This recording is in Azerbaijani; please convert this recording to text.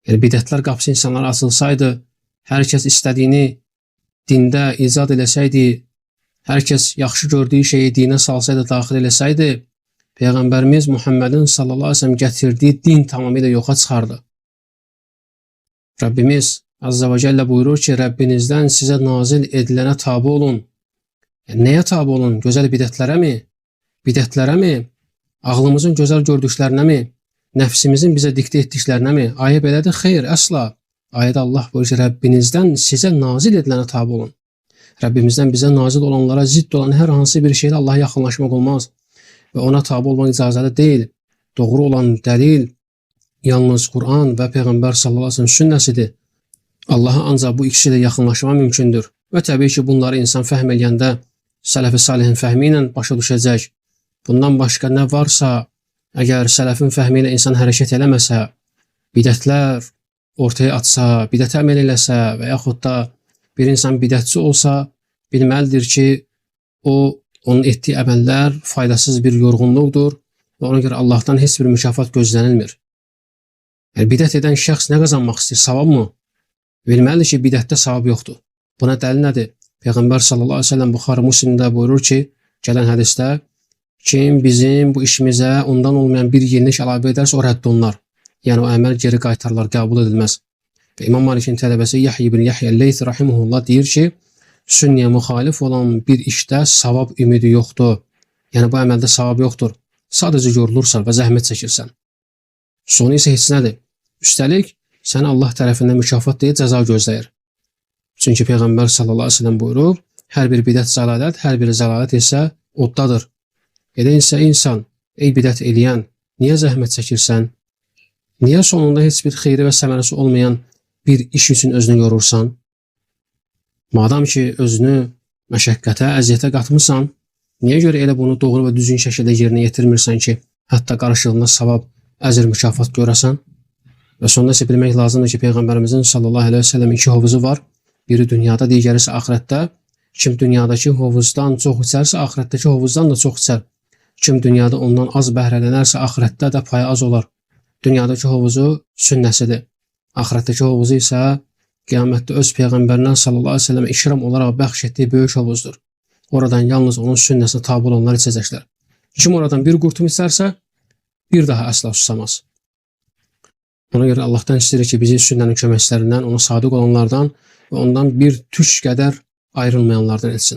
Yəni bidətlər qapısı insanlara açılsaydı, hər kəs istədiyini dində icad eləsəydi, hər kəs yaxşı gördüyü şeyi dinə salsaydı, daxil eləsəydi, Peyğəmbərimiz Muhammedin sallallahu aleyhi ve sellem gətirdiyi din tamamilə yoxa çıxardı. Rəbbimiz Azza və Cəllə buyurur ki, Rəbbinizdən sizə nazil edilənə tabi olun. Nəyə tabi olun? Gözəl bidətlərəmi? Bidətlərəmi? Ağlımızın gözəl gördüklərinəmi? Nəfsimizin bizə diktə etdiklərinəmi? Ayə belədir? Xeyr, əsla. Ayədə Allah buyurur ki, Rəbbinizdən sizə nazil edilənə tabi olun. Rəbbimizdən bizə nazil olanlara zidd olan hər hansı bir şeylə Allaha yaxınlaşmaq olmaz və ona tabi olmaq icazəli deyil. Doğru olan dəlil yalnız Quran və Peyğəmbər sallallahu əleyhi və səlləm sünnəsidir. Allaha ancaq bu ikisi ilə yaxınlaşmaq mümkündür. Və təbii ki, bunları insan fəhm eləyəndə sələf-i salihin fəhmi ilə başa düşəcək. Bundan başqa nə varsa, əgər sələfin fəhmi ilə insan hərəkət eləməsə, bidətlər ortaya atsa, bidətə əməl eləsə və yaxud da bir insan bidətçi olsa, bilməlidir ki, onun etdiyi əməllər faydasız bir yorğunluqdur və ona görə Allahdan heç bir mükafat gözlənilmir. Yəni, bidət edən şəxs nə qazanmaq istəyir? Savab mı? Bilməlidir ki, bidətdə savab yoxdur. Buna dəlil nədir? Peyğəmbər sallallahu aleyhi ve sellem Buxarı Müslimdə buyurur ki, gələn hədisdə, kim bizim bu işimizə ondan olmayan bir yenilik əlavə edərsə, o rədd olunar. Yəni, o əməl geri qaytarlar, qəbul edilməz. Və İmam Malikin tələbəsi Yahya ibn Yahya Leyth rahimehullah deyir ki, sünniyə müxalif olan bir işdə savab ümidi yoxdur. Yəni, bu əməldə savab yoxdur. Sadəcə yorulursan və zəhmət çəkirsən. Sonu isə heç nədir. Üstəlik, səni Allah tərəfindən mükafat deyə cəza gözləyir. Çünki Peyğəmbər sallallahu aleyhi ve sellem buyurub, hər bir bidət zəlalət, hər bir zəlalət isə oddadır. Elə isə insan, ey bidət eləyən, niyə zəhmət çəkirsən? Niyə sonunda heç bir xeyri və səmərəsi olmayan bir iş üçün özünü yorursan? Madam ki, özünü məşəqqətə, əziyyətə qatmısan, niyə görə elə bunu doğru və düzgün şəkildə yerinə yetirmirsən ki, hətta qarşılığında savab, əzr, mükafat görəsən? Və sonunda isə bilmək lazımdır ki, Peyğəmbərimizin sallallahu aleyhi ve sellem 2 hovuzu var. Biri dünyada, digəri isə axirətdə. Kim dünyadakı hovuzdan çox içərsə, axirətdəki hovuzdan da çox içər. Kim dünyada ondan az bəhrələnərsə, axirətdə də payı az olar. Dünyadakı hovuzu sünnəsidir. Axirətdəki hovuzu isə qiyamətdə öz Peyğəmbərindən sallallahu aleyhi ve sellem ikram olaraq bəxş etdiyi böyük hovuzdur. Oradan yalnız onun sünnəsinə tabi olanlar içəcəklər. Kim oradan bir qurtum içərsə, bir daha əsla susamaz. Ona görə Allahdan istəyir ki, bizi sünnənin köməkçilərindən, ona sadiq olanlardan və ondan bir tük qədər ayrılmayanlardan etsin.